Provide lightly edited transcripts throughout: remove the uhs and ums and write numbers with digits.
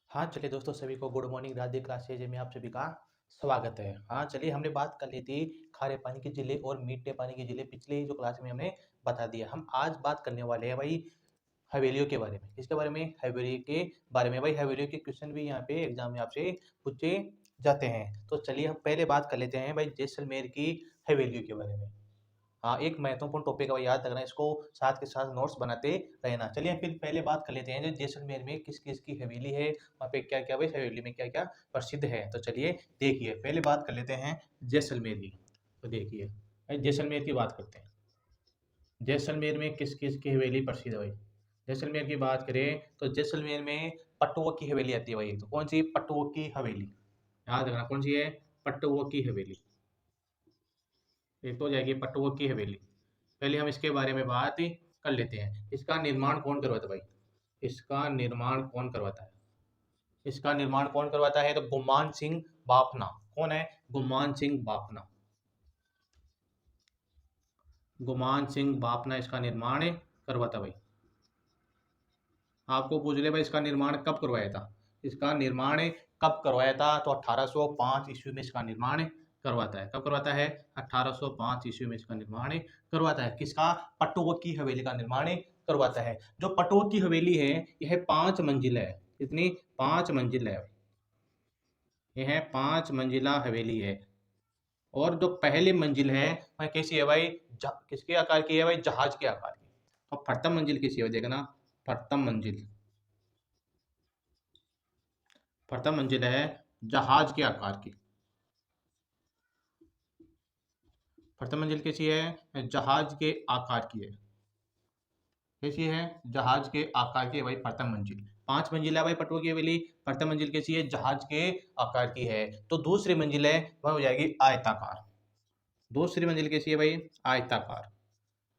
हाँ, चलिए दोस्तों सभी को गुड मॉर्निंग राधे क्लासेज में आप सभी का स्वागत है। हाँ, चलिए हमने बात कर ली थी खारे पानी की झीलें और मीठे पानी की झीलें पिछले जो क्लास में हमने बता दिया। हम आज बात करने वाले हैं भाई हवेलियों के बारे में। किसके बारे में? हवेली के बारे में। भाई हवेलियों के क्वेश्चन भी यहाँ पे एग्जाम में आपसे पूछे जाते हैं। तो चलिए हम पहले बात कर लेते हैं भाई जैसलमेर की हवेलियों के बारे में। हाँ, एक महत्वपूर्ण टॉपिक है याद रखना इसको, साथ के साथ नोट्स बनाते रहना। चलिए फिर पहले बात कर लेते हैं जो जैसलमेर में किस-किस की हवेली है, वहाँ पे क्या-क्या भाई हवेली में क्या-क्या प्रसिद्ध है। तो चलिए देखिए, पहले बात कर लेते हैं जैसलमेर की। तो देखिए, भाई जैसलमेर की बात करते हैं। जैसलमेर में किस-किस की हवेली प्रसिद्ध है भाई? जैसलमेर की बात करें तो जैसलमेर में पट्टुओं की हवेली आती है भाई। तो कौन सी? पट्टुओं की हवेली। याद रखना कौन सी है? पट्टुओं की हवेली। एक तो हो जाएगी पट्टुओं की हवेली। पहले हम इसके बारे में बात कर लेते हैं। इसका निर्माण कौन करवाता है भाई? इसका निर्माण कौन करवाता है? इसका निर्माण कौन करवाता है? तो गुमान सिंह बाफना। कौन है? गुमान सिंह बाफना। गुमान सिंह बाफना इसका निर्माण करवाता भाई। आपको पूछ ले भाई इसका निर्माण कब करवाया था? इसका निर्माण कब करवाया था? तो 1805 ईस्वी में इसका निर्माण करवाता है। कब करवाता है? 1805 ईस्वी में इसका निर्माण करवाता है। किसका? पट्टुआ की हवेली का निर्माण करवाता है। जो पट्टुआ की हवेली है यह 5 मंजिल है। कितनी? 5 मंजिल है। यह 5 मंजिला हवेली है। और जो पहली मंजिल है वह कैसी है भाई? किसके आकार की है भाई? जहाज के आकार की। और प्रथम मंजिल किसी है देखना, प्रथम मंजिल। प्रथम मंजिल है जहाज के आकार की। प्रथम मंजिल कैसी है? जहाज के आकार की है। कैसी है? जहाज के आकार की है भाई प्रथम मंजिल। 5 मंजिल है भाई पटुआ की हवेली। प्रथम मंजिल कैसी है? जहाज के आकार की है। तो दूसरी मंजिल है वह हो जाएगी आयताकार। दूसरी मंजिल कैसी है भाई? आयताकार।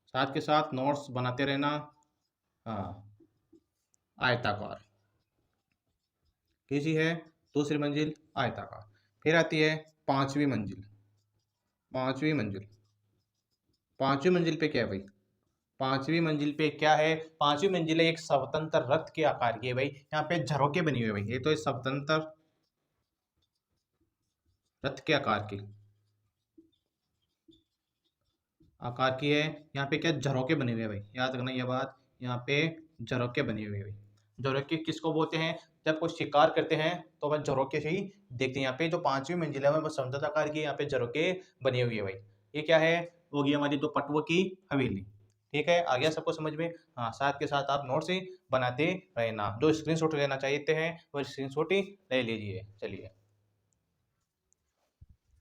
साथ के साथ नोट्स बनाते रहना। हाँ, आयताकार कैसी है? दूसरी मंजिल आयताकार। फिर आती है पांचवी मंजिल। पांचवी मंजिल। पांचवी मंजिल पे क्या है भाई? पांचवी मंजिल पे क्या है? पांचवी मंजिल है एक स्वतंत्र रथ के आकार की है भाई। यहाँ पे झरोके बनी हुई है भाई। ये तो स्वतंत्र रथ के आकार की है। यहाँ पे क्या झरोके बने हुए हैं भाई। याद रखना ये बात, यहाँ पे झरोके बने हुए हैं भाई। झरोके किसको बोलते हैं? जब कोई शिकार करते हैं तो वह झरोके से ही देखते हैं। यहाँ पे जो पांचवी मंजिल है वह स्वतंत्र आकार की है। यहाँ पे झरोके बनी हुई है भाई। ये क्या है? वो गई हमारी दो पटुआ की हवेली। ठीक है, आ गया सबको समझ में? हाँ, साथ के साथ आप नोट्स ही बनाते रहना। जो स्क्रीनशॉट लेना चाहते हैं वो स्क्रीनशॉट ही ले लीजिए। चलिए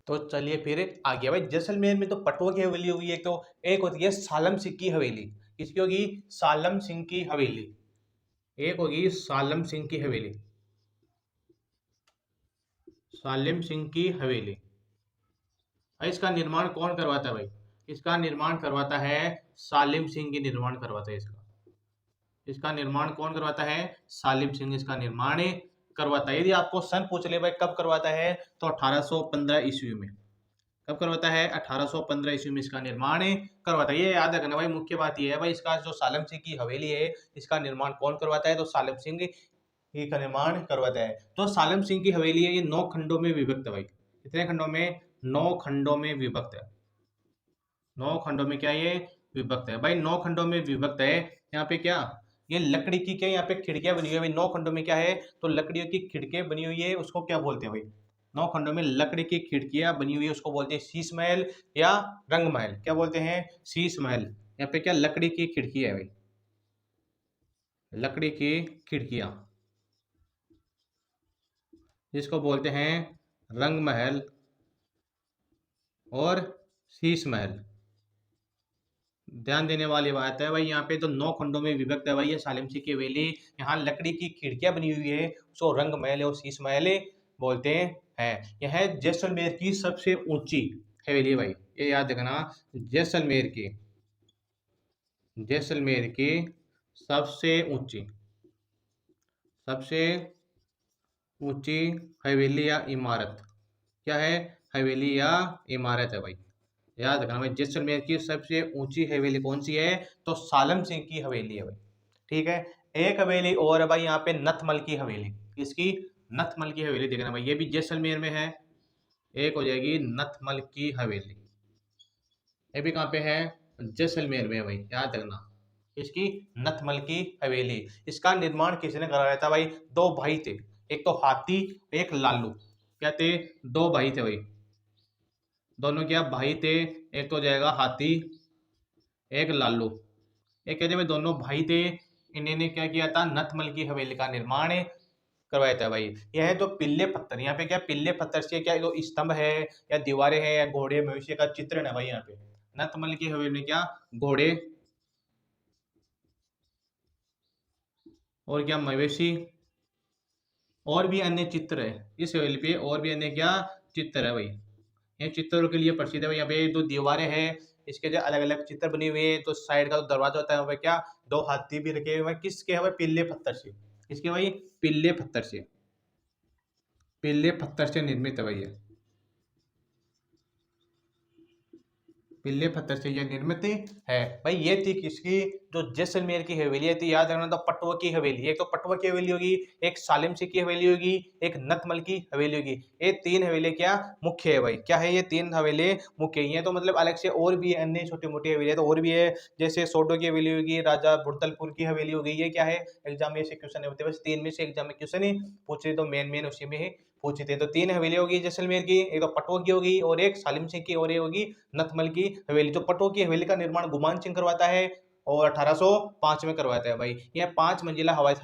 तो चलिए फिर आ गया भाई जैसलमेर में तो पटुआ की हवेली होगी एक। तो एक होती है सालम सिंह की हवेली। किसकी होगी? सालम सिंह की हवेली। एक होगी सालम सिंह की हवेली। सालिम सिंह की हवेली। और इसका निर्माण कौन करवाता है भाई? इसका निर्माण करवाता है सालिम सिंह की निर्माण करवाता है इसका। इसका निर्माण कौन करवाता है? सालिम सिंह इसका निर्माण करवाता है। यदि आपको सन पूछ ले भाई कब करवाता है तो 1815 ईस्वी में। कब करवाता है? 1815 ईस्वी में इसका निर्माण करवाता है। ये याद रखना भाई, मुख्य बात ये है भाई इसका जो सालम सिंह की हवेली है इसका निर्माण कौन करवाता है? तो सालम सिंह ही का निर्माण करवाता है। तो सालम सिंह की हवेली है ये 9 खंडों में विभक्त है भाई। कितने खंडों में? 9 खंडों में विभक्त है। 9 खंडों में क्या ये विभक्त है भाई? 9 खंडों में विभक्त है। यहाँ पे क्या ये लकड़ी की क्या यहाँ पे खिड़कियां बनी हुई है? 9 खंडों में क्या है? तो लकड़ियों की खिड़कियां बनी हुई है। उसको क्या बोलते हैं भाई? 9 खंडों में लकड़ी की खिड़कियां बनी हुई है उसको बोलते हैं शीश महल या रंग महल। क्या बोलते हैं? शीश महल। यहाँ पे क्या लकड़ी की खिड़की है भाई। लकड़ी की खिड़कियां जिसको बोलते हैं रंग महल और शीश महल। ध्यान देने वाली बात है भाई, यहाँ पे तो 9 खंडों में विभक्त है भाई ये सालिम सिंह की हवेली। यहाँ लकड़ी की खिड़कियां बनी हुई है उसको रंग महल और शीश महल बोलते हैं। यह जैसलमेर की सबसे ऊंची हवेली है भाई। ये याद रखना, जैसलमेर की जैसलमेर की सबसे ऊंची सबसे ऊंची हवेली या इमारत क्या है? हवेली या इमारत है भाई। याद रखना भाई, जैसलमेर की सबसे ऊंची हवेली कौन सी है? तो सालम सिंह की हवेली है भाई। ठीक है, एक हवेली और है भाई यहाँ पे नथमल की हवेली। इसकी नथमल की हवेली देखना भाई, ये भी जैसलमेर में है। एक हो जाएगी नथमल की हवेली, ये भी कहाँ पे है, जैसलमेर में है भाई, याद रखना। इसकी नथमल की हवेली, इसका निर्माण किसने कराया था भाई, दो भाई थे, एक तो हाथी, एक लालू। क्या थे, दो भाई थे भाई, दोनों क्या भाई थे, एक तो हो जाएगा हाथी, एक लालू। एक कहते भाई दोनों भाई थे, इन्होंने क्या किया था, नथमल की हवेली का निर्माण करवाया था भाई। यह है तो पिल्ले पत्थर, यहाँ पे क्या पिल्ले पत्थर से क्या जो स्तंभ है या दीवारें हैं या घोड़े मवेशी का चित्रण है भाई यहाँ पे। नथमल की हवेली में क्या, घोड़े और क्या मवेशी और भी अन्य चित्र है इस हवेली पे, और भी अन्य क्या चित्र है भाई। ये चित्रों के लिए प्रसिद्ध है भाई। यहाँ पे दो दीवारें हैं, इसके जो अलग अलग चित्र बने हुए हैं, तो साइड का जो दरवाजा होता है वहाँ पे क्या दो हाथी भी रखे हुए हैं, किसके है भाई, पिल्ले पत्थर से। किसके भाई, पिल्ले पत्थर से, पिल्ले पत्थर से निर्मित है भाई ये, पिल्ले पत्थर से यह निर्मित है भाई। ये थी किसकी, जो जैसलमेर की हवेली थी, याद रखना। तो पटवा की हवेली, एक तो पटवा की हवेली होगी, एक सालिम सिंह की हवेली होगी, एक नथमल की हवेली होगी। ये तीन हवेली क्या मुख्य है भाई, क्या है, ये तीन हवेली मुख्य ही है। तो मतलब अलग से और भी अन्य छोटी मोटी हवेली तो और भी है, जैसे सोडो की हवेली होगी, राजा बुरदलपुर की हवेली होगी। ये क्या है, एग्जाम में से क्वेश्चन होते हैं, बस तीन में से एग्जाम में क्वेश्चन ही पूछ रहे, तो मेन मेन उसी में ही पूछे थे। तो तीन हवेली होगी जैसलमेर की, एक तो पटवा की होगी, और एक सालिम सिंह की, और ये होगी नथमल की हवेली। जो पटवा की हवेली का निर्माण गुमान सिंह करवाता है और 1805 में करवाता है भाई। यह 5 मंजिला हवाई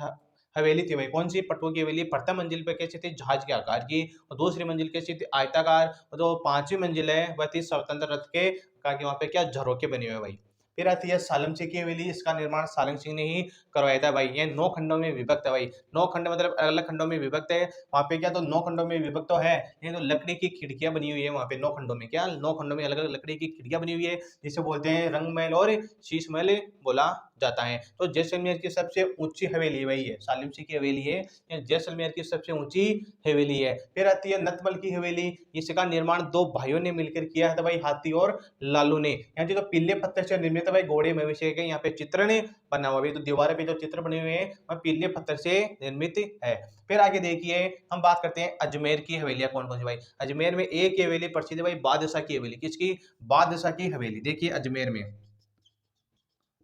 हवेली थी भाई। कौन सी, पटवा की हवेली। प्रथम मंजिल पे कैसी थी, जहाज के आकार की, और दूसरी मंजिल कैसी थी, आयताकार, और जो पांचवी मंजिल है वह थी स्वतंत्र रथ के का, वहां पे क्या झरोके बने हुए भाई। फिर आती है सालम सिंह की हवेली, इसका निर्माण सालम सिंह ने ही करवाया था भाई। ये 9 खंडों में विभक्त है भाई, 9 खंड मतलब अलग अलग खंडों में विभक्त है। वहाँ पे क्या तो 9 खंडों में विभक्त तो है, ये तो लकड़ी की खिड़कियां बनी हुई है वहाँ पे 9 खंडों में, क्या 9 खंडों में अलग अलग लकड़ी की खिड़कियां बनी हुई है, जिसे बोलते हैं रंगमहल और शीश महल बोला जाता है। तो जैसलमेर की सबसे ऊंची हवेली वही है, सालिम सिंह की हवेली है, ये जैसलमेर की सबसे ऊंची हवेली है। फिर आती है नथमल की हवेली, इसका निर्माण दो भाइयों ने मिलकर किया था भाई, हाथी और लालू ने। यहाँ जो पीले पत्थर से निर्मित है भाई, घोड़े मवेशी के यहाँ पे चित्रण बना हुआ है, तो दीवारों पे जो चित्र बने हुए हैं वह पीले पत्थर से निर्मित है। फिर आगे देखिए, हम बात करते हैं अजमेर की हवेलियां कौन कौन सी भाई। अजमेर में एक ही हवेली प्रसिद्ध है भाई, बादशाह की हवेली। किसकी, बादशाह की हवेली। देखिए अजमेर में,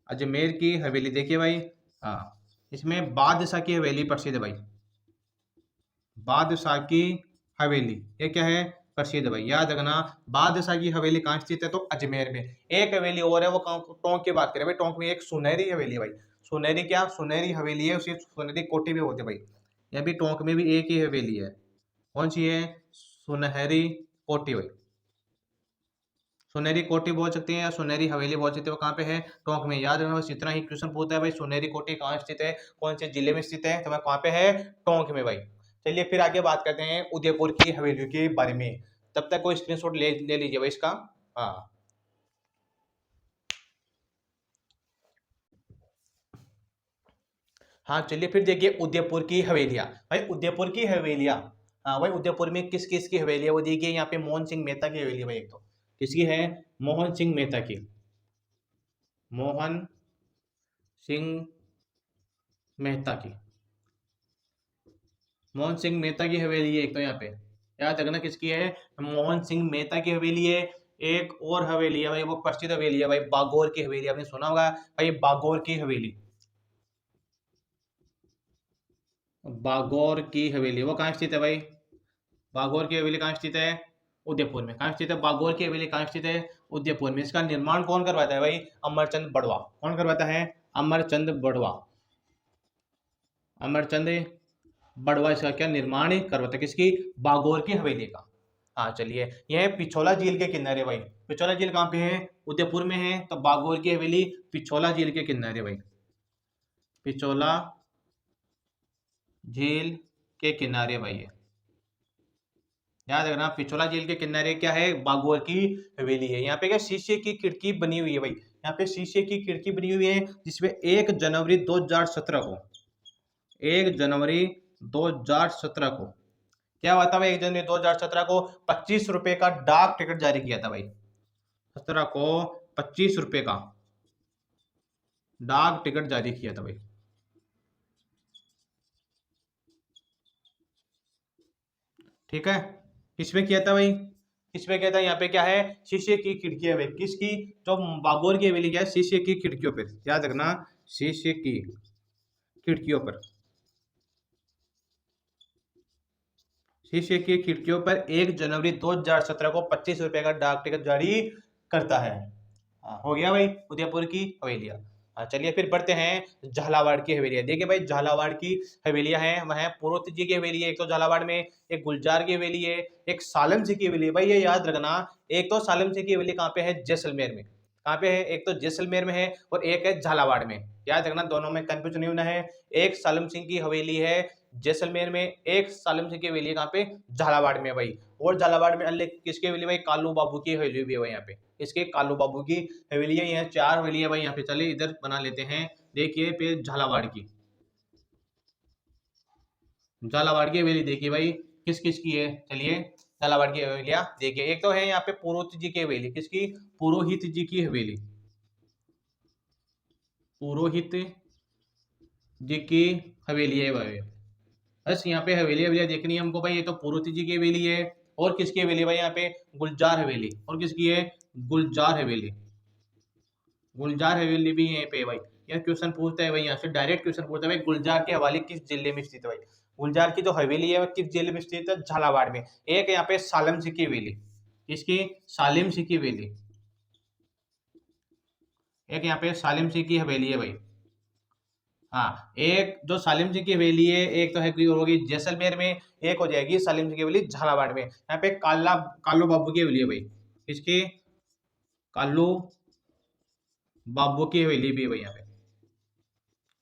अजमेर की हवेली देखिए भाई, हाँ, इसमें बादशाह की हवेली प्रसिद्ध है भाई, बादशाह की हवेली, ये क्या है, प्रसिद्ध भाई, याद रखना। बादशाह की हवेली कहाँ स्थित है, तो अजमेर में। एक हवेली और है, वो टोंक की बात करें भाई, टोंक में एक सुनहरी हवेली है भाई। सुनहरी क्या, सुनहरी हवेली है, उसी सुनहरी कोठी भी होती है भाई। यह भी टोंक में भी एक ही हवेली है, कौन सी है, सुनहरी कोठी भाई। सुनहरी कोठी बोल सकते हैं या सुनहरी हवेली बोल सकते हो, कहाँ पे है, टोंक में। याद रखना बस इतना ही क्वेश्चन पूछता है भाई, सुनहरी कोठी कहाँ स्थित है, कौन से जिले में स्थित है, तो मैं कहाँ पे है, टोंक में भाई। चलिए फिर आगे बात करते हैं उदयपुर की हवेलियों के बारे में। तब तक कोई स्क्रीनशॉट ले लीजिए भाई इसका। हाँ, हाँ, चलिए फिर देखिए उदयपुर की हवेलियां भाई, उदयपुर की हवेलियां। हाँ भाई, उदयपुर में किस किस की हवेली है वो देखिए, यहाँ पे मोहन सिंह मेहता की हवेली है भाई, एक तो किसकी है, मोहन सिंह मेहता की, मोहन सिंह मेहता की, मोहन सिंह मेहता की हवेली है एक तो यहाँ पे, याद रखना किसकी है, मोहन सिंह मेहता की हवेली है। एक और हवेली है भाई, वो प्रसिद्ध हवेली है भाई, बागौर की हवेली, आपने सुना होगा भाई, बागौर की हवेली, बागौर की हवेली वो कहाँ स्थित है भाई, बागौर की हवेली कहाँ स्थित है, उदयपुर में। कहाँ स्थित है, बागौर की हवेली कहाँ स्थित है, उदयपुर में। इसका निर्माण कौन करवाता है भाई, अमरचंद बड़वा। कौन करवाता है, अमरचंद बड़वा, अमरचंद बड़वा इसका क्या निर्माण करवाता है, किसकी, बागौर की हवेली का। हाँ चलिए, यह है पिछोला झील के किनारे भाई। पिछोला झील कहाँ पे है, उदयपुर में है, तो बागौर की हवेली पिछोला झील के किनारे भाई, पिछोला झील के किनारे भाई है। याद रखना, पिछोला झील के किनारे क्या है, बागौर की हवेली है। यहाँ पे क्या शीशे की खिड़की बनी हुई है भाई, यहाँ पे शीशे की खिड़की बनी हुई है, जिसमें 1 जनवरी 2017 को, 1 जनवरी 2017 को क्या हुआ था भाई, 1 जनवरी 2017 को 25 रुपए का डाक टिकट जारी किया था भाई, 17 को 25 रुपए का डाक टिकट जारी किया था भाई। ठीक है, किसमें किया था भाई, किसमें किया था, यहाँ पे क्या है, शीशे की खिड़कियां में, किसकी, जो बागोर की हवेली क्या है, शीशे की खिड़कियों पर, याद रखना, शीशे की खिड़कियों पर, शीशे की खिड़कियों पर 1 जनवरी 2017 को 25 रुपए का डाक टिकट जारी करता है। हाँ, हो गया भाई उदयपुर की हवेलियां। हाँ, चलिए फिर बढ़ते हैं झालावाड़ की हवेलियां। देखिए भाई झालावाड़ की हवेलियां हैं, वह पूर्वत जी की हवेली है एक तो झालावाड़ में, एक गुलजार की हवेली है, एक सालम सिंह की हवेली है। भाई ये याद रखना, एक तो सालम सिंह की हवेली कहाँ पे है, जैसलमेर में, कहाँ पे है, एक तो जैसलमेर में है और एक है झालावाड़ में। याद रखना, दोनों में कंफ्यूजन नहीं होना है। एक सालम सिंह की हवेली है जैसलमेर में, एक सालम सिंह की हवेली कहाँ पे, झालावाड़ में भाई। और झालावाड़ में अन्य किसकी हवेली भाई, कालू बाबू की हवेली भी है भाई यहाँ पे, इसके कालू बाबू की हवेली है। यहाँ 4 हवेली है भाई यहाँ पे, चलिए इधर बना लेते हैं। देखिए फिर झालावाड़ की, झालावाड़ की हवेली देखिए भाई किस किस की है, चलिए झालावाड़ की हवेलियां देखिए। एक तो है यहाँ पे पुरोहित जी की हवेली, किसकी, पुरोहित जी की हवेली, पुरोहित जी की हवेली है भाई। बस यहाँ पे हवेली हवेलियां देखनी है हमको भाई। ये तो पुरोहित जी की हवेली है, और किसकी हवेली भाई यहाँ पे, गुलजार हवेली, और किसकी है, गुलजार हवेली, गुलजार हवेली भी यहीं पे है भाई। यार क्वेश्चन पूछता है भाई, यहाँ से डायरेक्ट क्वेश्चन पूछता है भाई, गुलजार की हवेली किस जिले में स्थित है भाई। गुलजार की जो हवेली है वो किस जिले में स्थित है, झालावाड़ में। एक यहाँ पे सालम सिंह की हवेली, किसकी, सालिम सिंह की हवेली, एक यहाँ पे सालिम सिंह की हवेली है भाई। हाँ, एक जो सालिम सिंह की हवेली है, एक तो है होगी जैसलमेर में, एक हो जाएगी सालिम सिंह की हवेली झालावाड़ में। यहाँ पे कालू बाबू की हवेली है भाई, किसकी, कालू बाबू की हवेली भी है भाई यहाँ पे।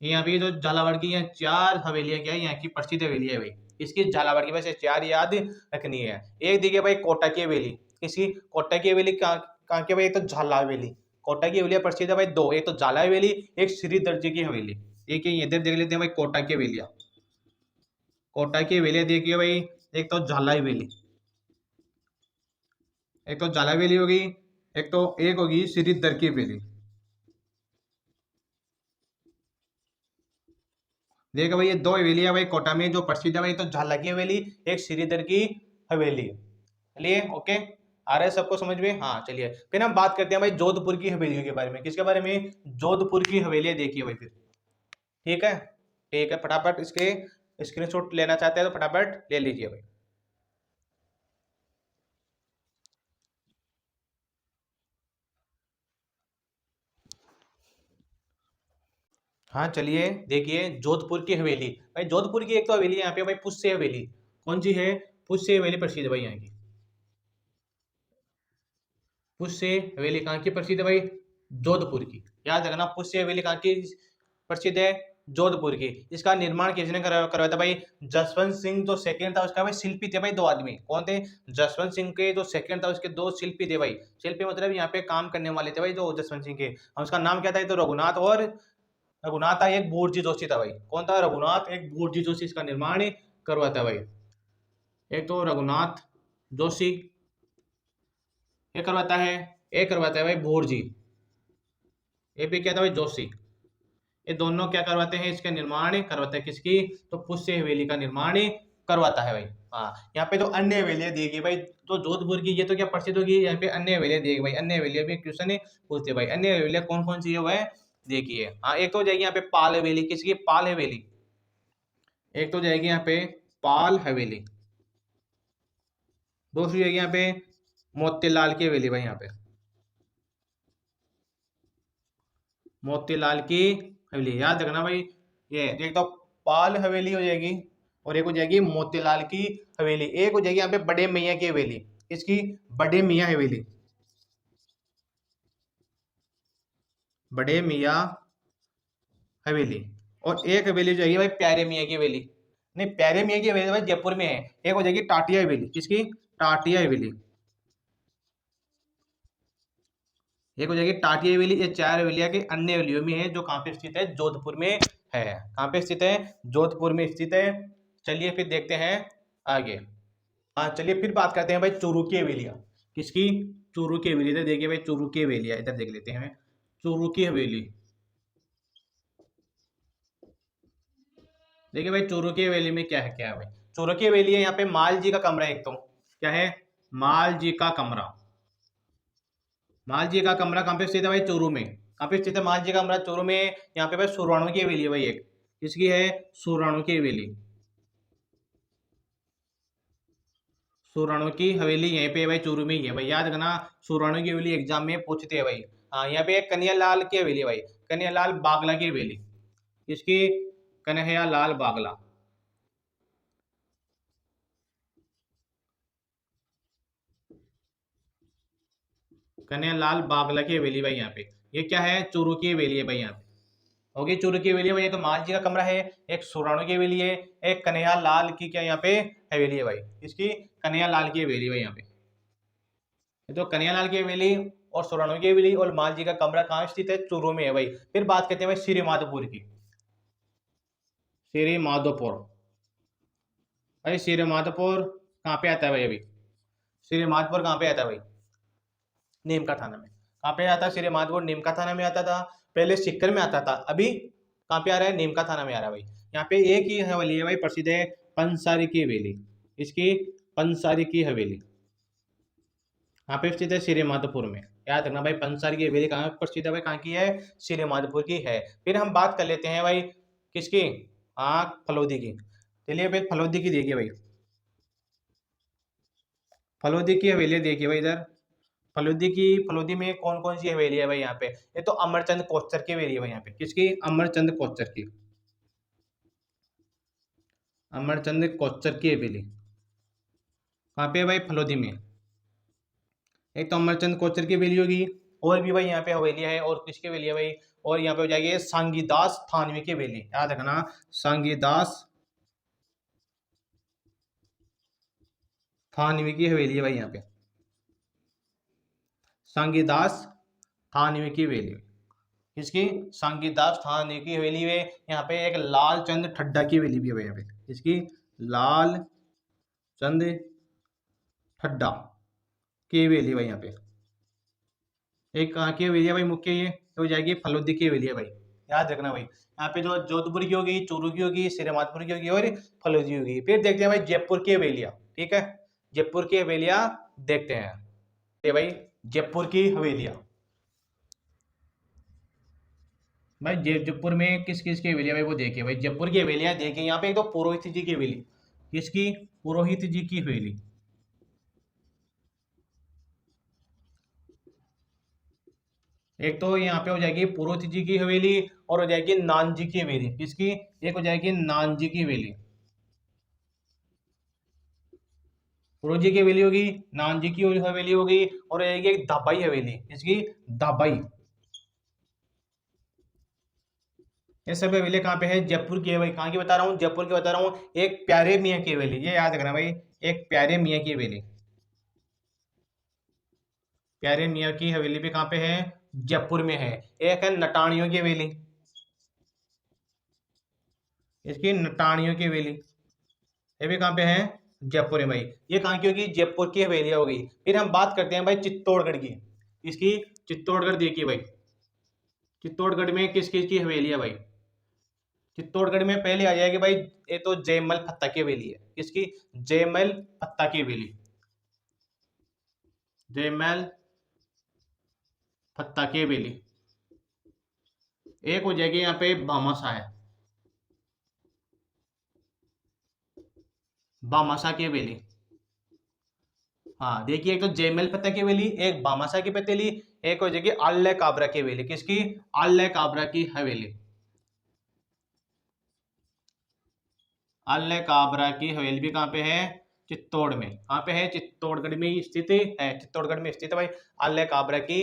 यहाँ पे जो झालावाड़ की यहाँ 4 हवेलियां क्या है, यहाँ की प्रसिद्ध हवेली है भाई। इसकी झालावाड़ की वैसे 4 याद रखनी है। एक देखिए भाई कोटा की हवेली, इसकी कोटा की हवेली कहाँ की भाई, एक तो झाला हवेली, कोटा की हवेलियां प्रसिद्ध है भाई दो, एक तो झाला हवेली, एक श्री दर्जी की हवेली। एक ये इधर देख लेते हैं भाई कोटा की हवेलियां, कोटा की हवेलियां देखिए भाई, एक तो झाला हवेली, एक तो झाला हवेली होगी, एक तो एक होगी श्री दर की हवेली। देखो भाई ये 2 हवेलियां भाई कोटा में जो प्रसिद्ध है भाई, तो झाला की हवेली, एक श्रीधर की हवेली। चलिए ओके, आ रहा है सबको समझ में। हाँ चलिए फिर हम बात करते हैं भाई जोधपुर की हवेलियों के बारे में। किसके बारे में, जोधपुर की हवेलियां देखिए भाई फिर। ठीक है, ठीक है, फटाफट इसके स्क्रीनशॉट लेना चाहते हैं तो फटाफट ले लीजिए भाई। हाँ चलिए देखिए जोधपुर की हवेली भाई, जोधपुर की एक तो हवेली यहाँ पे भाई पुष्य हवेली, कौन सी है, पुष्य हवेली प्रसिद्ध है भाई यहाँ की। पुष्य हवेली कहाँ की प्रसिद्ध है भाई, जोधपुर की। याद रखना पुष्य हवेली कहाँ की प्रसिद्ध है, जोधपुर की। इसका निर्माण किसने करवाया था भाई, जसवंत सिंह जो सेकंड था उसका भाई शिल्पी थे भाई 2 आदमी, कौन थे, जसवंत सिंह के जो सेकंड था उसके 2 शिल्पी थे भाई। शिल्पी मतलब यहाँ पे काम करने वाले थे भाई जो जसवंत सिंह के, और उसका नाम क्या था, ये तो रघुनाथ, और रघुनाथ था, एक बोरजी जोशी था भाई। कौन था, रघुनाथ, एक बोरजी जोशी इसका निर्माण करवाता भाई। एक तो रघुनाथ जोशी ये करवाता है, एक करवाता है भाई बोरजी, ये भी क्या था भाई जोशी। ये दोनों क्या करवाते हैं, इसके निर्माण करवाते हैं, किसकी, तो पुष्य हवेली का निर्माण करवाता है भाई। हाँ, यहाँ पे जो अन्य हवेलियां देगी भाई, तो जोधपुर की ये तो क्या प्रसिद्ध होगी, यहाँ पे अन्य हवेलियां देगी भाई। अन्य हवेलियां भी क्वेश्चन पूछते भाई, अन्य हवेलियां कौन कौन सी है वह देखिए। हाँ, एक तो जाएगी यहाँ पे पाल हवेली, किसकी, पाल हवेली, एक तो जाएगी यहाँ पे पाल हवेली, दूसरी जाएगी यहाँ पे मोतीलाल की हवेली भाई, यहाँ पे मोतीलाल की हवेली। याद रखना भाई, ये एक तो पाल हवेली हो जाएगी, और एक हो जाएगी मोतीलाल की हवेली, एक हो जाएगी यहाँ पे बड़े मियाँ की हवेली, इसकी बड़े मियाँ हवेली, बड़े मियाँ हवेली। और एक हवेली जो है भाई प्यारे मियाँ की हवेली, नहीं प्यारे मियाँ की हवेली भाई जयपुर में है। एक हो जाएगी टाटिया हवेली, किसकी, टाटिया हवेली, एक हो जाएगी टाटिया हवेली। ये 4 हवेलियां के अन्य हवेलियों में है, जो कहाँ पे स्थित है, जोधपुर में है। कहाँ पे स्थित है, जोधपुर में स्थित है। चलिए फिर देखते हैं आगे। हाँ चलिए फिर बात करते हैं भाई चूरू की हवेलियां, किसकी, चूरू की हवेली। इधर देखिए भाई चूरू की हवेलियां, इधर देख लेते हैं चूरू की हवेली। देखिए भाई चूरू की हवेली में क्या है भाई, चूरू की हवेली है, यहाँ पे माल जी का कमरा है। एक तो क्या है, माल जी का कमरा। माल जी का कमरा कहाँ पे स्थित है भाई, चूरू में। कहाँ पे स्थित है माल जी का कमरा, चूरू में। यहाँ पे भाई सुराणु की हवेली है भाई, एक किसकी है, सुराणु की हवेली। सुराणु की हवेली यहीं पे भाई चूरू में ही है भाई, याद रखना। सुराणु की हवेली एग्जाम में पूछते हैं भाई। हाँ, यहाँ पे कन्हैयालाल की हवेली है भाई, कन्हैयालाल बागला की हवेली। किसकी, कन्हैयालाल बागला। कन्हैयालाल बागला की हवेली भाई यहाँ पे। ये क्या है, चूरू की हवेली है भाई यहाँ पे। होगी चूरू की हवेली है भाई, ये तो माल जी का कमरा है। एक सुराणु की हवेली है, एक कन्हैयालाल की क्या यहाँ पे हवेली है भाई। इसकी कन्हैयालाल की हवेली भाई यहाँ पे। ये तो कन्हैयालाल की हवेली और सुराणु की हवेली और माल जी का कमरा कहाँ स्थित है, चूरू में है भाई। फिर बात करते हैं भाई श्री माधोपुर की। श्री माधोपुर भाई, श्री माधोपुर कहाँ पे आता है भाई अभी। श्री माधोपुर कहाँ पे आता है भाई, नीमका थाना में। कहाँ पे आता है श्री माधोपुर, नीमका थाना में आता था। पहले सीकर में आता था, अभी कहाँ पे आ रहा है, नीमका थाना में आ रहा है भाई। यहाँ पे एक ही हवेली है भाई प्रसिद्ध है, पंसारी की हवेली। इसकी पंसारी की हवेली कहाँ पे स्थित है, श्री माधोपुर में। याद रखना भाई, पंसारी की हवेली कहाँ पर स्थित है भाई, कहाँ की है, श्री माधोपुर की है। फिर हम बात कर लेते हैं भाई किसकी, हाँ फलोदी की। चलिए भाई फलोदी की देखिए भाई, फलोदी की हवेली देखिए भाई इधर। फलोदी में कौन कौन सी हवेली है भाई यहाँ पे। ये तो अमरचंद कोचर की हवेली है भाई यहाँ पे। किसकी, अमरचंद कोचर की। अमरचंद कोचर की हवेली कहाँ पे है भाई, फलोदी में। एक तो अमरचंद कोचर की हवेली होगी, और भी भाई यहाँ पे हवेली है, और किसकी हवेली है भाई, और यहाँ पे हो जाएगी सांगीदास थानवी की हवेली। याद रखना, सांगीदास थानवी की हवेली है भाई यहाँ पे। सांगीदास थानवी की हवेली, किसकी, सांगीदास थानवी की हवेली में। यहाँ पे एक लालचंद ठड्डा की हवेली भी है भाई यहाँ पे। इसकी लाल चंद ठड्डा की हवेली भाई यहाँ पे। एक कहाँ की हवेली है भाई मुख्य, ये तो हो जाएगी फलोदी की हवेली है भाई। याद रखना भाई, यहाँ पे जो जोधपुर की होगी, चूरू की होगी, श्रीमाधोपुर की होगी और फलोदी होगी। फिर देखते हैं भाई जयपुर की हवेलियाँ। ठीक है, जयपुर की हवेलियाँ देखते हैं। ये भाई जयपुर की हवेलियाँ भाई, जयपुर में किस किस की हवेलियाँ भाई वो देखिए भाई, जयपुर की हवेलियाँ देखिए। यहाँ पे एक तो पुरोहित जी की हवेली। किसकी, पुरोहित जी की हवेली। एक तो यहाँ पे हो जाएगी पुरोहित जी की हवेली, और हो जाएगी नान जी की हवेली। किसकी, एक हो जाएगी नान जी की हवेली। पुरोहित जी की हवेली होगी, नान जी की हवेली होगी, और हो जाएगी एक दाबाई हवेली। इसकी दाबाई। ये सब हवेली कहाँ पे है, जयपुर की है भाई। कहाँ की बता रहा हूँ, जयपुर की बता रहा हूँ। एक प्यारे मियाँ की हवेली, ये याद रखना भाई, एक प्यारे मियाँ की हवेली। प्यारे मियाँ की हवेली भी कहाँ पे है, जयपुर में है। एक है नटाणियों की हवेली। इसकी नटाणियों की हवेली, ये भी कहाँ पे है, जयपुर में भाई। ये कहाँ की होगी, जयपुर की हवेली हो गई। फिर हम बात करते हैं भाई चित्तौड़गढ़ की। इसकी चित्तौड़गढ़ देखिए भाई, चित्तौड़गढ़ में किस किस की हवेली है भाई। चित्तौड़गढ़ में पहले आ जाएगी भाई, ये तो जयमल पत्ता की हवेली है। किसकी, जयमल पत्ता की हवेली। जयमल पत्ता की हवेली। एक हो जाएगी यहाँ पे भामाशाह है, भामाशाह की हवेली। हाँ देखिए, एक तो जयमल पत्ता की हवेली, एक भामाशाह की पतेली, एक हो जाएगी आल्ले काबरा की हवेली। किसकी, आल्ले काबरा की हवेली। आल्ले काबरा की हवेली भी कहाँ पे है, चित्तौड़ में। कहाँ पे है, चित्तौड़गढ़ में ही स्थित है, चित्तौड़गढ़ में स्थित है भाई आल्ले काबरा की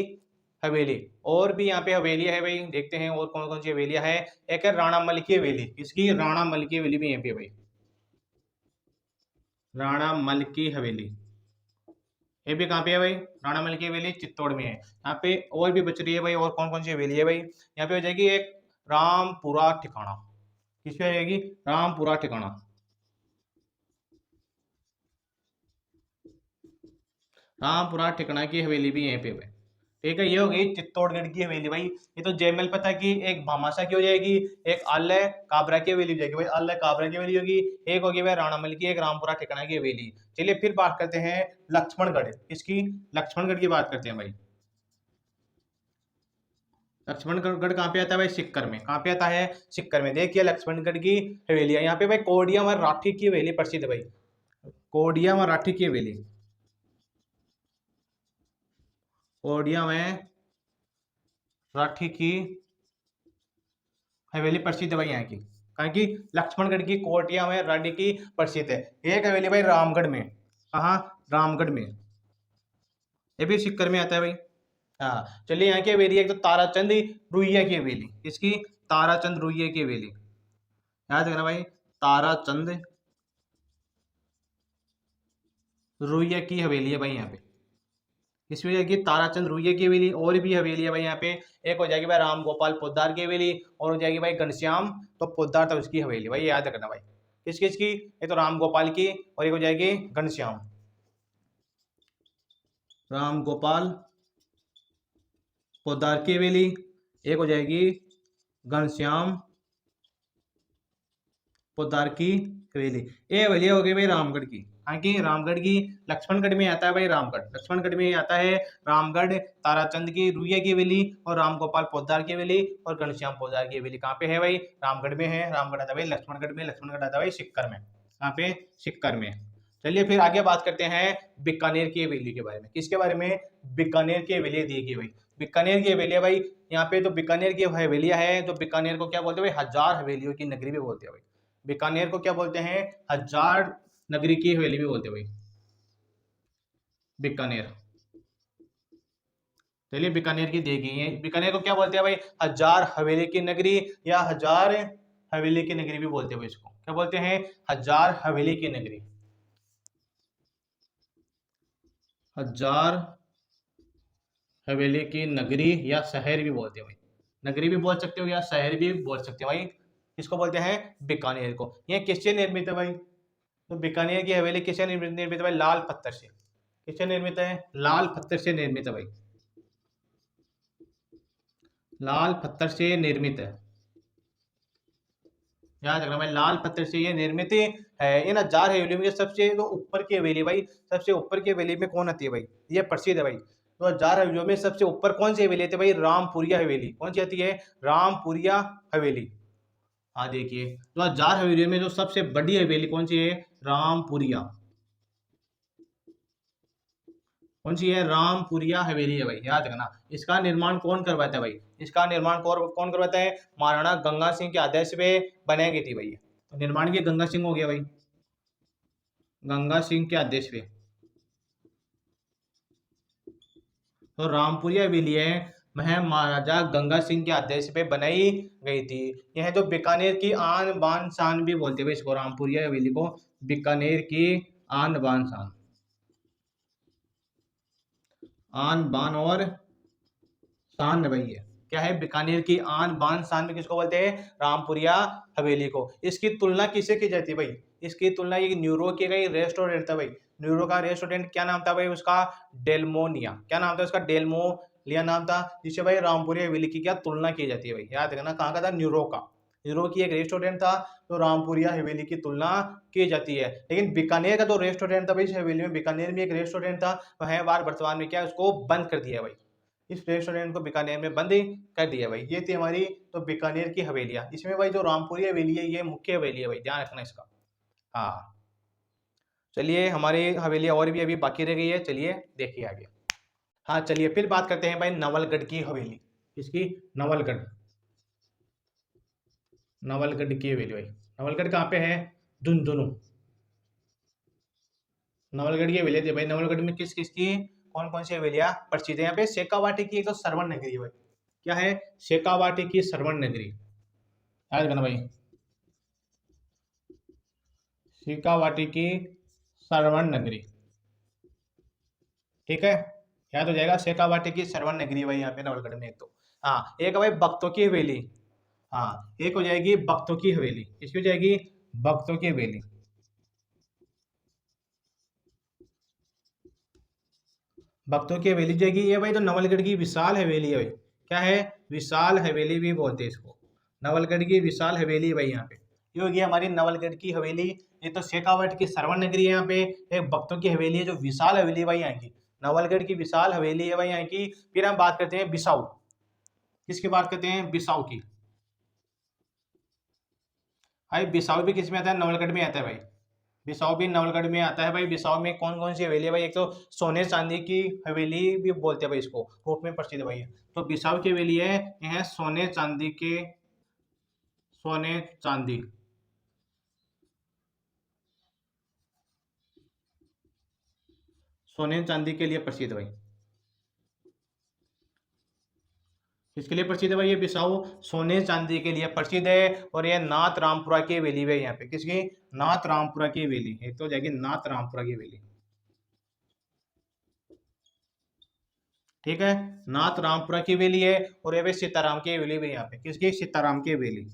हवेली। और भी यहाँ पे हवेली है भाई, देखते हैं और कौन कौन सी हवेलियां है। एक है राणा मल की हवेली। इसकी राणा मल की हवेली भी यहाँ पे है भाई, राणा मल की हवेली। ये भी कहाँ पे है भाई, राणा मल की हवेली चित्तौड़ में है। यहाँ पे और भी बच रही है भाई, और कौन कौन सी हवेली है भाई। यहाँ पे हो जाएगी एक रामपुरा ठिकाना। किस पे आएगी, रामपुरा ठिकाना। रामपुरा ठिकाना की हवेली भी यहीं पे है। ठीक है, ये हो गई चित्तौड़गढ़ की हवेली भाई। ये तो जयमल पता कि एक भामाशाह की हो जाएगी, एक आलय काबरा की हवेली हो जाएगी भाई, आलय काबरा की हवेली होगी, एक होगी भाई राणामल की, एक रामपुरा ठिकाना की हवेली। चलिए फिर बात करते हैं लक्ष्मणगढ़, इसकी लक्ष्मणगढ़ की बात करते हैं भाई। लक्ष्मणगढ़ कहाँ पे आता है भाई? सिक्कर में। कहाँ पे आता है? सिक्कर में। देखिए लक्ष्मणगढ़ की हवेली है यहाँ पे भाई, कोडिया मराठी की हवेली प्रसिद्ध है भाई, कोडिया मराठी की हवेली, कोडिया में मराठी की हवेली प्रसिद्ध है भाई यहाँ की, कहाँ की? लक्ष्मणगढ़ की कोटिया में राठी की प्रसिद्ध है। एक हवेली भाई रामगढ़ में, कहाँ? रामगढ़ में, ये भी सिक्कर में आता है भाई। हाँ चलिए, यहाँ की हवेली एक तो ताराचंद रुइया की हवेली, इसकी ताराचंद रुइया की हवेली, याद रखना भाई, ताराचंद रुइया की हवेली है भाई यहाँ पे। इसमें जाएगी ताराचंद रुइया की हवेली, और भी हवेली है भाई यहाँ पे। एक हो जाएगी भाई राम गोपाल पोद्दार की हवेली, और हो जाएगी भाई घनश्याम तो पोद्दार था उसकी हवेली भाई, याद रखना भाई। किस किस की? एक तो राम गोपाल की, और एक हो जाएगी घनश्याम, राम गोपाल पोद्दार की हवेली, एक हो जाएगी घनश्याम पोद्दार की हवेली। ये हवेली हो गई भाई रामगढ़ की। हाँ की रामगढ़ की। लक्ष्मणगढ़ में आता है भाई रामगढ़, लक्ष्मणगढ़ में आता है रामगढ़, ताराचंद की रुइया की हवेली, और राम गोपाल पोद्दार की हवेली, और घनश्याम पोद्दार की हवेली कहाँ पे है भाई? रामगढ़ में है। रामगढ़ आता है भाई लक्ष्मणगढ़ में, लक्ष्मणगढ़ आता है भाई सिक्कर में। कहाँ पे? सिक्कर में। चलिए फिर आगे बात करते हैं बीकानेर की हवेली के बारे में। किसके बारे में? बीकानेर की हवेली दी गई भाई, बीकानेर की हवेली है भाई। यहाँ पे तो बीकानेर की हवेलियां है, तो बीकानेर को क्या बोलते हैं भाई? हजार हवेलियों की नगरी भी बोलते हैं भाई। बीकानेर को क्या बोलते हैं? हजार नगरी की हवेली भी बोलते हैं भाई, बीकानेर। चलिए बीकानेर की दी गई है, बीकानेर को क्या बोलते हैं भाई? हजार हवेली की नगरी, या हजार हवेली की नगरी भी बोलते हैं भाई, इसको क्या बोलते हैं? हजार हवेली की नगरी, हजार हवेली की नगरी, या शहर भी बोलते हैं भाई। नगरी भी बोल सकते हो या शहर भी बोल सकते हो भाई। इसको बोलते हैं बीकानेर को। ये किससे निर्मित है भाई? तो बीकानेर की हवेली किससे निर्मित है भाई? लाल पत्थर से। किससे निर्मित है? लाल पत्थर से निर्मित है भाई, लाल पत्थर से निर्मित है, याद रखना भाई, लाल पत्थर से ये निर्मित है। इन हजार हवेलियों में सबसे तो ऊपर की हवेली भाई, सबसे ऊपर की हवेली में कौन आती है भाई? ये प्रसिद्ध है भाई। तो हजार हवेलियों में सबसे ऊपर कौन सी हवेली आती है भाई? रामपुरिया हवेली। कौन सी आती है? रामपुरिया हवेली। हाँ देखिए, तो हजार हवेलियों में जो सबसे बड़ी हवेली कौन सी है? रामपुरिया। कौन सी है? रामपुरिया हवेली है भाई, याद रखना। इसका निर्माण कौन करवाता है भाई? इसका निर्माण कौन करवाता है? महाराणा गंगा सिंह के आदेश पे बनाई गई थी भाई। तो निर्माण की गंगा सिंह हो गया भाई, गंगा सिंह के आदेश पे। तो रामपुरिया हवेली है वह महाराजा गंगा सिंह के आदेश पे बनाई गई थी। यह जो बीकानेर की आन बान शान भी बोलते हुए इसको, रामपुरिया हवेली को बीकानेर की आन बान शान, आन बान और शान भाई है। क्या है? बीकानेर की आन बान शान में किसको बोलते हैं? रामपुरिया हवेली को। इसकी तुलना किससे की जाती है भाई? इसकी तुलना ये न्यूरो की गई रेस्टोरेंट था भाई, न्यूरो का रेस्टोरेंट क्या नाम था भाई उसका? डेलमोनिया। क्या नाम था उसका? डेलमोलिया नाम था, जिससे भाई रामपुरिया हवेली की क्या तुलना की जाती है भाई, याद रखना। कहाँ का था? न्यूरो का। न्यूरो की एक रेस्टोरेंट था, तो रामपुरिया हवेली की तुलना की जाती है। लेकिन बीकानेर का जो रेस्टोरेंट था भाई, इस हवेली में बीकानेर में एक रेस्टोरेंट था, वह बार वर्तमान में क्या है, उसको बंद कर दिया भाई। इस रेस्टोरेंट को बीकानेर में बंद कर दिया भाई। ये थी हमारी तो बीकानेर की हवेलियां। इसमें भाई जो रामपुरी हवेली है ये मुख्य हवेली है भाई, ध्यान रखना इसका। हाँ चलिए, हमारी हवेलियां और भी अभी बाकी रह गई है, चलिए देखिए आगे। हाँ चलिए फिर बात करते हैं भाई नवलगढ़ की हवेली। इसकी नवलगढ़, नवलगढ़ की हवेली भाई। नवलगढ़ कहाँ पे है? झुंझुनू। नवलगढ़ की हवेली थी भाई। नवलगढ़ में किस किस की कौन कौन सी हवेलियां प्रसिद्ध है? यहाँ पे शेखावाटी की एक तो सरवण नगरी है भाई। क्या है? शेखावाटी की सरवण नगरी, याद करना भाई, शेखावाटी की सरवण नगरी। ठीक है, याद हो जाएगा, शेखावाटी की सरवण नगरी भाई यहाँ पे नवलगढ़ में। एक तो हाँ, एक है भाई भक्तों की हवेली। हाँ एक हो जाएगी भक्तों की हवेली। किसकी हो जाएगी? भक्तों की हवेली। भक्तों की हवेली जाएगी ये भाई, तो नवलगढ़ की विशाल हवेली है भाई। क्या है? विशाल हवेली भी बोलते हैं इसको। नवलगढ़ की विशाल हवेली है भाई यहाँ पे। ये होगी हमारी नवलगढ़ की हवेली। ये तो शेखावट की सरवण नगरी है यहाँ पे। एक भक्तों की हवेली है जो विशाल हवेली है भाई यहाँ की। नवलगढ़ की विशाल हवेली है भाई यहाँ की। फिर हम बात करते हैं बिसाऊ। किसकी बात करते हैं? बिसाऊ की। भाई बिसाऊ भी किस में आता है? नवलगढ़ में आता है भाई। बिसाऊ भी नवलगढ़ में आता है भाई। बिसाऊ में कौन कौन सी हवेली है भाई? एक तो सोने चांदी की हवेली भी बोलते हैं भाई इसको, रूप में प्रसिद्ध है भाई। तो बिसाऊ की हवेली है, ये है सोने चांदी के, सोने चांदी, सोने चांदी के लिए प्रसिद्ध है भाई। किसके लिए प्रसिद्ध है भाई? ये बिसाऊ सोने चांदी के लिए प्रसिद्ध है। और ये नाथ रामपुरा की हवेली है यहाँ पे। किसकी? नाथ रामपुरा की हवेली। एक तो जाएगी नाथ रामपुरा की हवेली। ठीक है, नाथ रामपुरा की हवेली है। और ये भी सीताराम की हवेली भी यहाँ पे। किसकी? सीताराम की हवेली।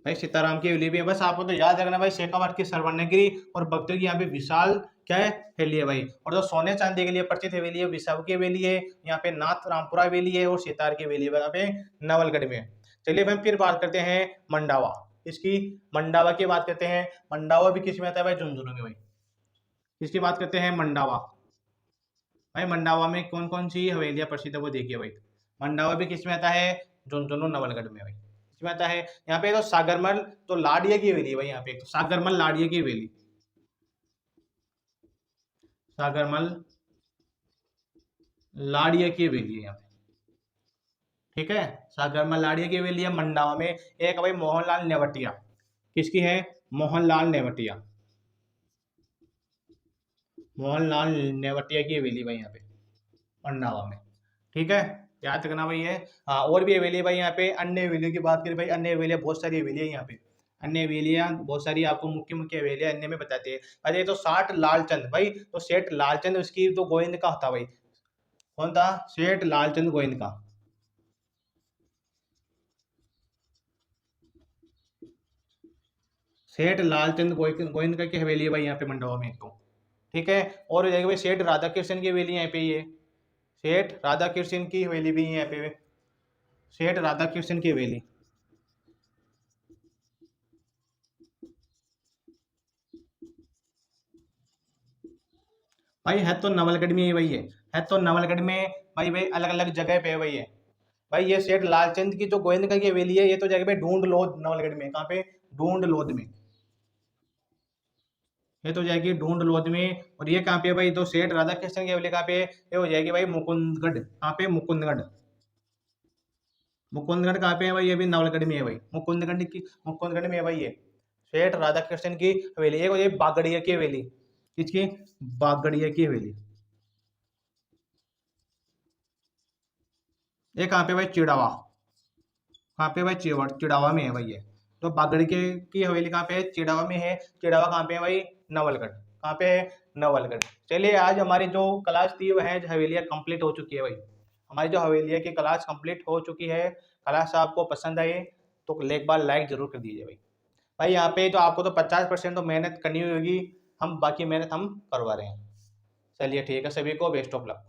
भाई सीताराम की हवेली भी है। बस आपको तो याद रखना भाई, शेखावाट की स्वर्णगिरी और भक्तों की यहाँ पे विशाल क्या है? हवेली है भाई। और जो सोने चांदी के लिए प्रसिद्ध हवेली है, विसाऊ की हवेली है यहाँ पे, नाथ रामपुरा हवेली है, और सितार की हवेली है यहाँ पे नवलगढ़ में। चलिए भाई फिर बात करते हैं मंडावा। इसकी मंडावा की बात करते हैं। मंडावा भी किस में आता है भाई? झुंझुनू में भाई। किसकी बात करते हैं? मंडावा। भाई मंडावा में कौन कौन सी हवेलियां प्रसिद्ध है वो देखिए भाई। मंडावा भी किस में आता है? झुंझुनू नवलगढ़ में भाई। किसमें आता है? यहाँ पे तो सागरमल, तो लाड़िया की हवेली है भाई यहाँ पे। तो सागरमल लाड़िया की हवेली। सागरमल लाड़िया की हवेली है यहाँ पे। ठीक है, सागरमल लाड़िया की हवेली है मंडावा में। एक है भाई मोहनलाल नेवटिया। किसकी है? मोहनलाल नेवटिया। मोहनलाल नेवटिया की हवेली भाई यहाँ पे मंडावा में। ठीक है, याद रखना भाई है। हाँ, और भी हवेली है भाई यहाँ पे। अन्य हवेलियों की बात करें भाई, अन्य हवेलियाँ बहुत सारी हवेलियाँ यहाँ पे। अन्य हवेलियाँ बहुत सारी, आपको मुख्य मुख्य हवेलियाँ अन्य में बताते हैं। अरे तो साठ लालचंद भाई, तो सेठ लालचंद उसकी तो गोविंद का था भाई। कौन था? सेठ लालचंद गोविंद का। सेठ लालचंद गोविंद का की हवेली है भाई यहाँ पे मंडवा में एक तो। ठीक है, और हो जाएगी भाई सेठ राधा कृष्ण की हवेली यहाँ पे। ये सेठ राधा कृष्ण की हवेली भी है यहाँ पे। सेठ राधा कृष्ण की हवेली। भाई है तो नवलगढ़ में ही वही है तो नवलगढ़ में भाई। भाई अलग अलग जगह पे वही है भाई। ये सेठ लालचंद की जो गोविंद का की हवेली है, ये तो जगह पे ढूंढ लोध नवलगढ़ में। कहाँ पे? ढूंढ लोध में। ये तो जाएगी ढूंढ लोध में। और ये कहाँ पे है भाई? तो सेठ राधा कृष्ण की हवेली कहाँ पे है? ये हो जाएगी भाई मुकुंदगढ़। कहाँ पे? मुकुंदगढ़। मुकुंदगढ़ कहाँ पे है भाई? ये भी नवलगढ़ में है भाई। मुकुंदगढ़ में है भाई ये सेठ राधा कृष्ण की हवेली। एक हो जाएगी बागड़िया की हवेली। किसकी? बागड़िया की हवेली। ये कहाँ पे भाई? चिड़ावा। कहाँ पे भाई? चिड़ावा में है भाई ये। तो बागड़ के की हवेली कहाँ पे है? चिड़ावा में है। चिड़ावा कहाँ पे है भाई? नवलगढ़। कहाँ पे है? नवलगढ़। चलिए आज हमारी जो क्लास थी वह है, हवेलियाँ कंप्लीट हो चुकी है भाई। हमारी जो हवेलियाँ की क्लास कंप्लीट हो चुकी है। क्लास आपको पसंद आई तो एक बार लाइक जरूर कर दीजिए भाई। भाई यहाँ पे तो आपको तो 50% तो मेहनत करनी होगी। हम बाकी मेहनत हम करवा रहे हैं। चलिए ठीक है, सभी को बेस्ट ऑफ लक।